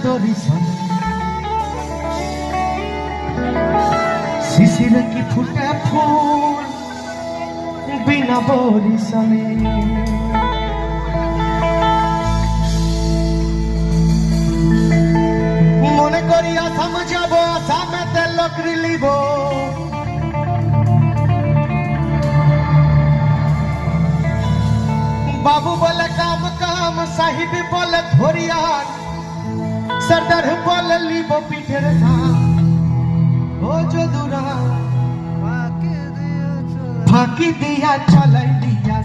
বরিশাল শিশির কি ফুটে ফুল বিনা বরিশালে মনে করি আসাম যাব আসামেতে লকরি লিব বাবু বলে কাম কাম সাহিব বলে ধরিয়ান সর্দার বলে লিব পিঠের ধান ও যদুরা ফাঁকি দিয়া চলাই দিয়া